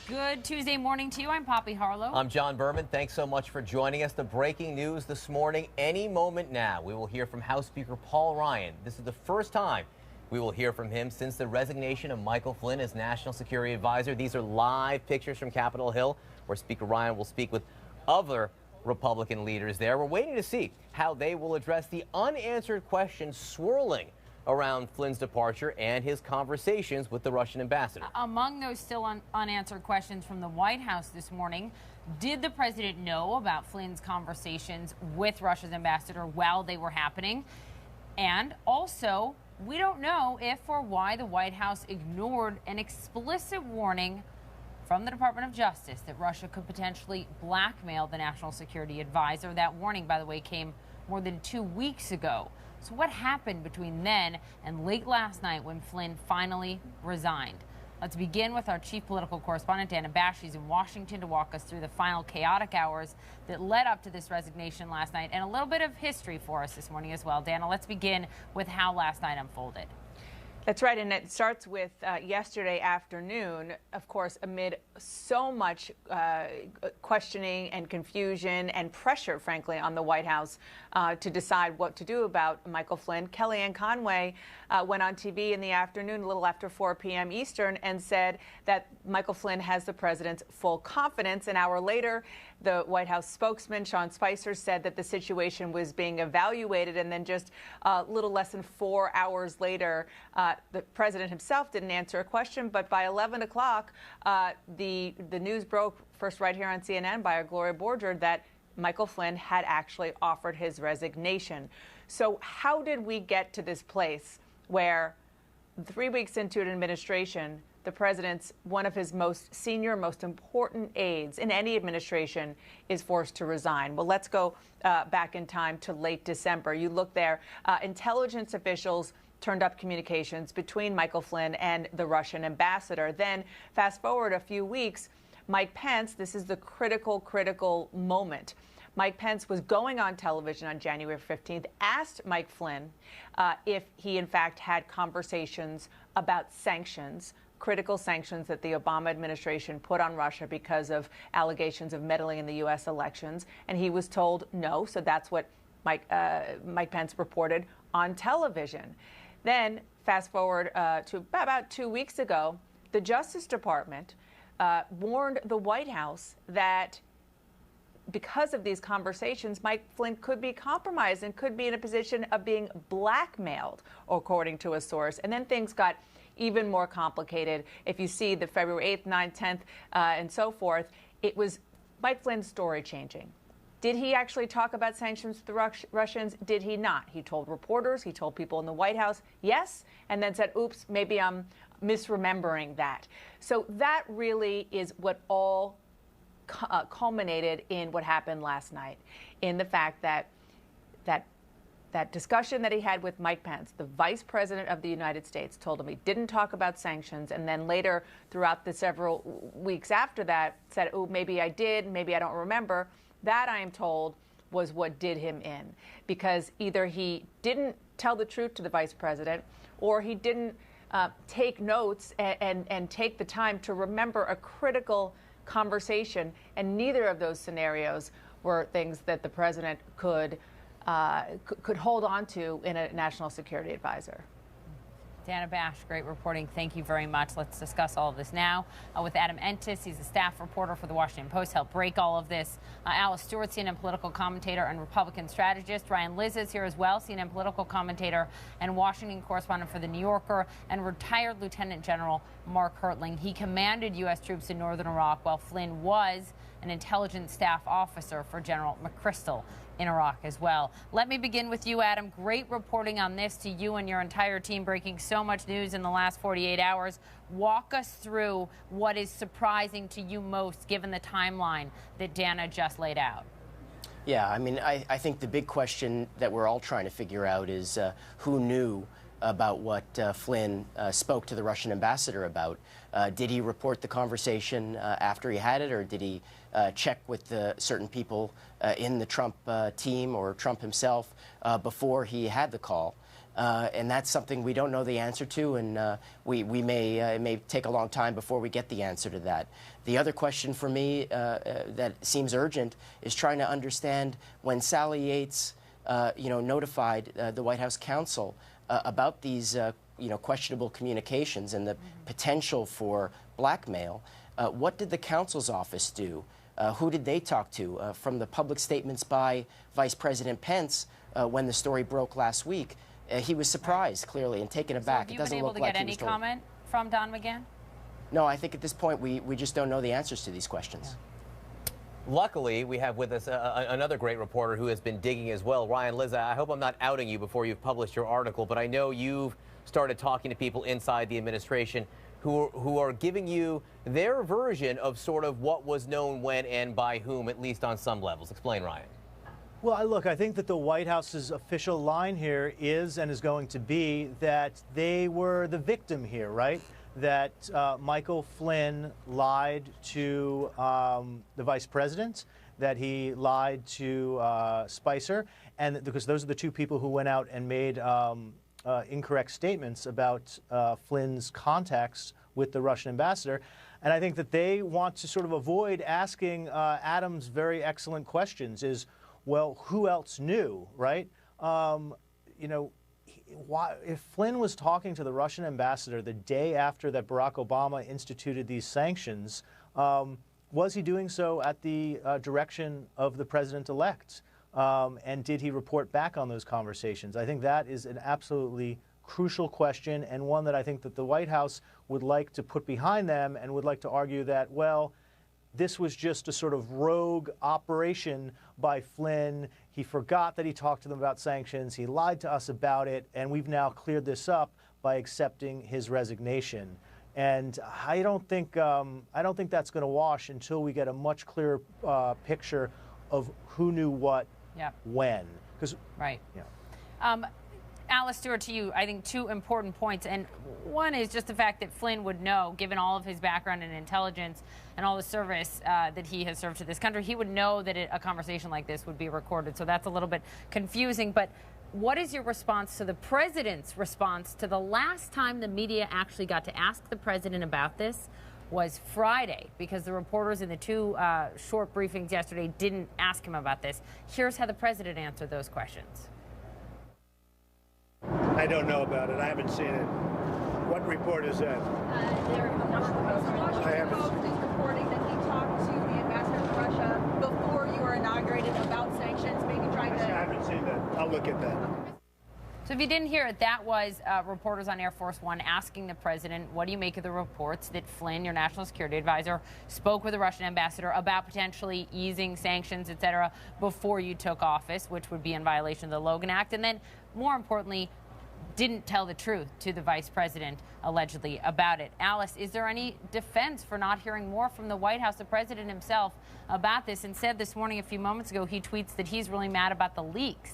Good Tuesday morning to you. I'm Poppy Harlow. I'm John Berman. Thanks so much for joining us. The breaking news this morning, any moment now, we will hear from House Speaker Paul Ryan. This is the first time we will hear from him since the resignation of Michael Flynn as National Security Advisor. These are live pictures from Capitol Hill, where Speaker Ryan will speak with other Republican leaders there. We're waiting to see how they will address the unanswered questions swirling around Flynn's departure and his conversations with the Russian ambassador. Among those still unanswered questions from the White House this morning, did the president know about Flynn's conversations with Russia's ambassador while they were happening? And also, we don't know if or why the White House ignored an explicit warning from the Department of Justice that Russia could potentially blackmail the National Security Advisor. That warning, by the way, came more than 2 weeks ago. So what happened between then and late last night when Flynn finally resigned? Let's begin with our chief political correspondent, Dana Bash. She's in Washington to walk us through the final chaotic hours that led up to this resignation last night and a little bit of history for us this morning as well. Dana, let's begin with how last night unfolded. That's right, and it starts with yesterday afternoon, of course, amid so much questioning and confusion and pressure, frankly, on the White House to decide what to do about Michael Flynn. Kellyanne Conway went on TV in the afternoon, a little after 4 p.m. Eastern, and said that Michael Flynn has the president's full confidence. An hour later, the White House spokesman, Sean Spicer, said that the situation was being evaluated, and then just a little less than 4 hours later, the president himself didn't answer a question, but by 11 o'clock, the news broke, first right here on CNN by our Gloria Borger, that Michael Flynn had actually offered his resignation. So how did we get to this place where 3 weeks into an administration, the president's one of his most senior, most important aides in any administration is forced to resign? Well, let's go back in time to late December. You look there, intelligence officials turned up communications between Michael Flynn and the Russian ambassador. Then fast forward a few weeks, Mike Pence, this is the critical moment. Mike Pence was going on television on January 15th, asked Mike Flynn if he, in fact, had conversations about sanctions, critical sanctions that the Obama administration put on Russia because of allegations of meddling in the U.S. elections. And he was told no. So that's what Mike Pence reported on television. Then fast forward to about 2 weeks ago, the Justice Department warned the White House that because of these conversations, Mike Flynn could be compromised and could be in a position of being blackmailed, according to a source. And then things got even more complicated. If you see the February 8th, 9th, 10th, and so forth, it was Mike Flynn's story changing. Did he actually talk about sanctions to the Russians? Did he not? He told reporters, he told people in the White House, yes, and then said, oops, maybe I'm misremembering that. So that really is what all culminated in what happened last night, in the fact that that discussion that he had with Mike Pence, the vice president of the United States, told him he didn't talk about sanctions, and then later throughout the several weeks after that said, oh, maybe I did, maybe I don't remember. That, I am told, was what did him in, because either he didn't tell the truth to the vice president, or he didn't take notes and take the time to remember a critical conversation, and neither of those scenarios were things that the president could hold on to in a national security advisor. Dana Bash, great reporting. Thank you very much. Let's discuss all of this now with Adam Entis. He's a staff reporter for the Washington Post. Helped break all of this. Alice Stewart, CNN political commentator and Republican strategist. Ryan Liz is here as well, CNN political commentator and Washington correspondent for The New Yorker, and retired Lieutenant General MarkHertling. He commanded U.S. troops in northern Iraq while Flynn was an intelligence staff officer for General McChrystal in Iraq as well. Let me begin with you, Adam. Great reporting on this to you and your entire team, breaking so much news in the last 48 hours. Walk us through what is surprising to you most, given the timeline that Dana just laid out. Yeah, I mean, I think the big question that we're all trying to figure out is who knew about what Flynn spoke to the Russian ambassador about. Did he report the conversation after he had it, or did he check with certain people in the Trump team or Trump himself before he had the call? And that's something we don't know the answer to, and it may take a long time before we get the answer to that. The other question for me that seems urgent is trying to understand when Sally Yates, notified the White House counsel about these, questionable communications and the potential for blackmail. What did the counsel's office do? Who did they talk to? From the public statements by Vice President Pence when the story broke last week, he was surprised, clearly, and taken aback. So have you been able to get any comment from Don McGahn? No, I think at this point we just don't know the answers to these questions. Yeah. Luckily, we have with us another great reporter who has been digging as well. Ryan, Liz, I hope I'm not outing you before you've published your article, but I know you've started talking to people inside the administration who are giving you their version of sort of what was known when and by whom, at least on some levels. Explain, Ryan. Well, look, I think that the White House's official line here is and is going to be that they were the victim here, right? That Michael Flynn lied to the vice president, that he lied to Spicer, and because those are the two people who went out and made incorrect statements about Flynn's contacts with the Russian ambassador. And I think that they want to sort of avoid asking Adam's very excellent questions is, well, who else knew, right? If Flynn was talking to the Russian ambassador the day after that Barack Obama instituted these sanctions, was he doing so at the direction of the president-elect? And did he report back on those conversations? I think that is an absolutely crucial question, and one that I think that the White House would like to put behind them and would like to argue that, well, this was just a sort of rogue operation by Flynn. He forgot that he talked to them about sanctions. He lied to us about it, and we've now cleared this up by accepting his resignation. And I don't think that's going to wash until we get a much clearer picture of who knew what when. Right. Yeah. Alice, Stewart, to you, I think two important points. And one is just the fact that Flynn would know, given all of his background in intelligence and all the service that he has served to this country, he would know that a conversation like this would be recorded. So that's a little bit confusing. But what is your response to the president's response to the last time the media actually got to ask the president about this was Friday, because the reporters in the two short briefings yesterday didn't ask him about this. Here's how the president answered those questions. I don't know about it. I haven't seen it. What report is that? I haven't. Reporting that he talked to the ambassador to Russia before you were inaugurated about sanctions, maybe trying to. I haven't seen that. I'll look at that. So if you didn't hear it, that was reporters on Air Force One asking the president, what do you make of the reports that Flynn, your national security advisor, spoke with the Russian ambassador about potentially easing sanctions, et cetera, before you took office, which would be in violation of the Logan Act, and then, more importantly, didn't tell the truth to the vice president, allegedly, about it. Alice, is there any defense for not hearing more from the White House? The president himself about this, and said this morning, a few moments ago, he tweets that he's really mad about the leaks.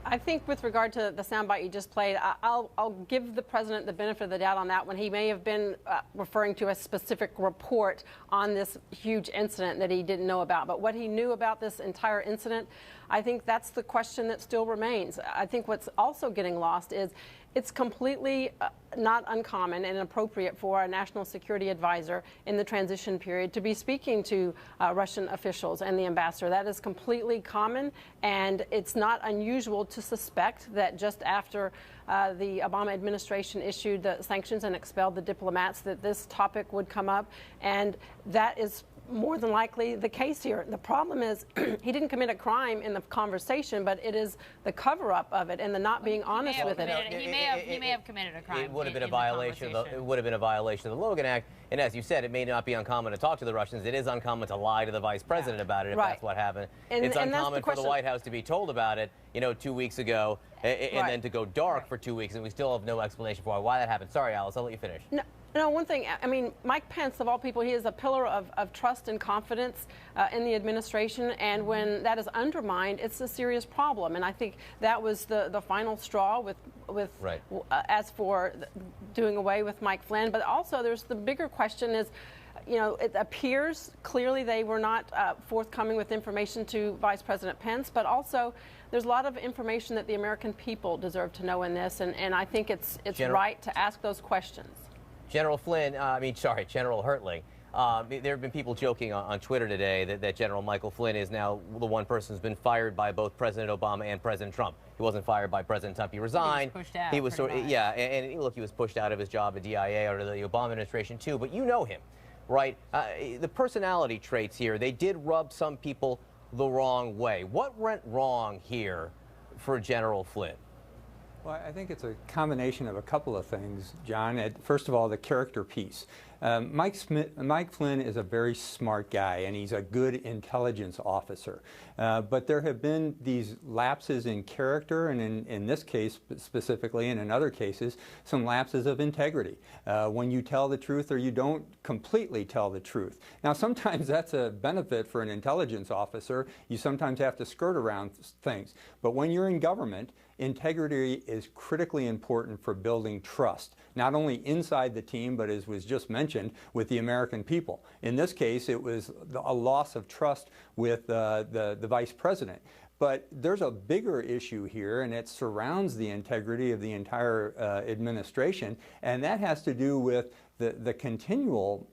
I think with regard to the soundbite you just played, I'll give the president the benefit of the doubt on that one. He may have been referring to a specific report on this huge incident that he didn't know about. But what he knew about this entire incident, I think that's the question that still remains. I think what's also getting lost is it's completely not uncommon and appropriate for a national security advisor in the transition period to be speaking to Russian officials and the ambassador. That is completely common, and it's not unusual to suspect that just after the Obama administration issued the sanctions and expelled the diplomats, that this topic would come up, and that is more than likely the case here. The problem is he didn't commit a crime in the conversation, but it is the cover-up of it and the not being honest with it. He may have committed a crime. It would have been a violation. It would have been a violation of the Logan Act. And as you said, it may not be uncommon to talk to the Russians. It is uncommon to lie to the vice president about it if that's what happened. It's uncommon for the White House to be told about it, 2 weeks ago, and then to go dark for 2 weeks, and we still have no explanation for why that happened. Sorry, Alice, I'll let you finish. No, one thing, I mean, Mike Pence, of all people, he is a pillar of trust and confidence in the administration, and when that is undermined, it's a serious problem. And I think that was the final straw with as for doing away with Mike Flynn. But also, there's the bigger question is, it appears clearly they were not forthcoming with information to Vice President Pence, but also there's a lot of information that the American people deserve to know in this, and I think it's right to ask those questions. General Flynn, General Hertling. There have been people joking on Twitter today that General Michael Flynn is now the one person who's been fired by both President Obama and President Trump. He wasn't fired by President Trump. He resigned. He was pushed out. He was and look, he was pushed out of his job at DIA under the Obama administration too. But you know him, right? The personality traits here, they did rub some people the wrong way. What went wrong here for General Flynn? Well, I think it's a combination of a couple of things, John. First of all, the character piece. Mike Flynn is a very smart guy, and he's a good intelligence officer. But there have been these lapses in character, and in this case specifically, and in other cases, some lapses of integrity. When you tell the truth or you don't completely tell the truth. Now, sometimes that's a benefit for an intelligence officer. You sometimes have to skirt around things. But when you're in government, integrity is critically important for building trust, not only inside the team, but as was just mentioned, with the American people. In this case, it was a loss of trust with the vice president. But there's a bigger issue here, and it surrounds the integrity of the entire administration, and that has to do with the continual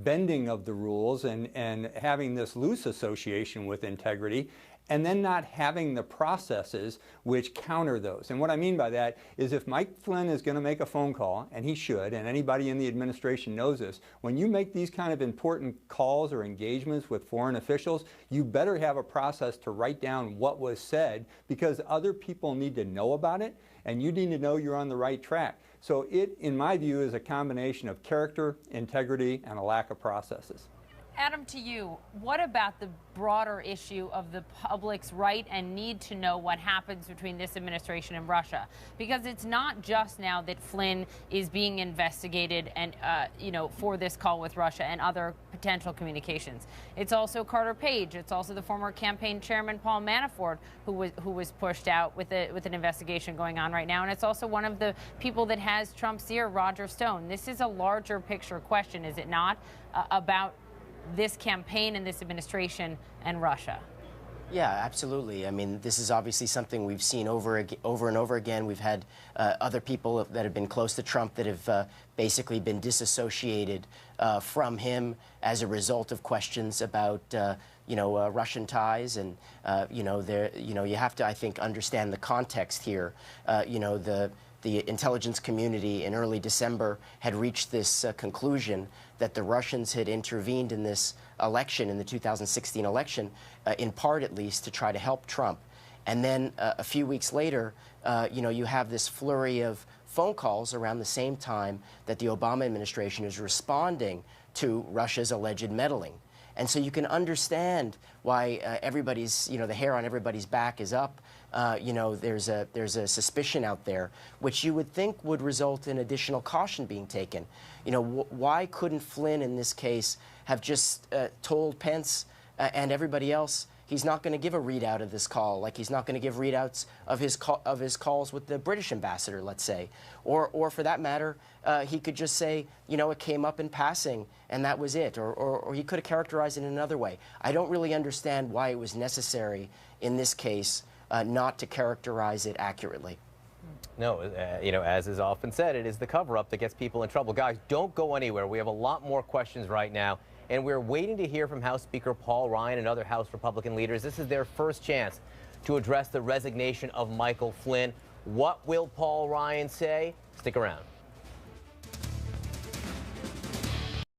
bending of the rules and having this loose association with integrity, and then not having the processes which counter those. And what I mean by that is if Mike Flynn is going to make a phone call, and he should, and anybody in the administration knows this, when you make these kind of important calls or engagements with foreign officials, you better have a process to write down what was said, because other people need to know about it, and you need to know you're on the right track. So it, in my view, is a combination of character, integrity, and a lack of processes. Adam, to you, what about the broader issue of the public's right and need to know what happens between this administration and Russia? Because it's not just now that Flynn is being investigated and, for this call with Russia and other potential communications. It's also Carter Page. It's also the former campaign chairman Paul Manafort, who was pushed out with an investigation going on right now. And it's also one of the people that has Trump's ear, Roger Stone. This is a larger picture question, is it not, about this campaign and this administration and Russia? Yeah, absolutely. I mean, this is obviously something we've seen over and over again. We've had other people that have been close to Trump that have basically been disassociated from him as a result of questions about, Russian ties. And, you have to, I think, understand the context here. The intelligence community in early December had reached this conclusion that the Russians had intervened in this election, in the 2016 election, in part at least, to try to help Trump. And then a few weeks later, you have this flurry of phone calls around the same time that the Obama administration is responding to Russia's alleged meddling. And so you can understand why everybody's, the hair on everybody's back is up. There's a suspicion out there, which you would think would result in additional caution being taken. Why couldn't Flynn in this case have just told Pence and everybody else he's not going to give a readout of this call, like he's not going to give readouts of his calls with the British ambassador, let's say, or for that matter, he could just say, it came up in passing and that was it, or he could have characterized it in another way. I don't really understand why it was necessary in this case not to characterize it accurately. No, as is often said, it is the cover-up that gets people in trouble. Guys, don't go anywhere. We have a lot more questions right now, and we're waiting to hear from House Speaker Paul Ryan and other House Republican leaders. This is their first chance to address the resignation of Michael Flynn. What will Paul Ryan say? Stick around.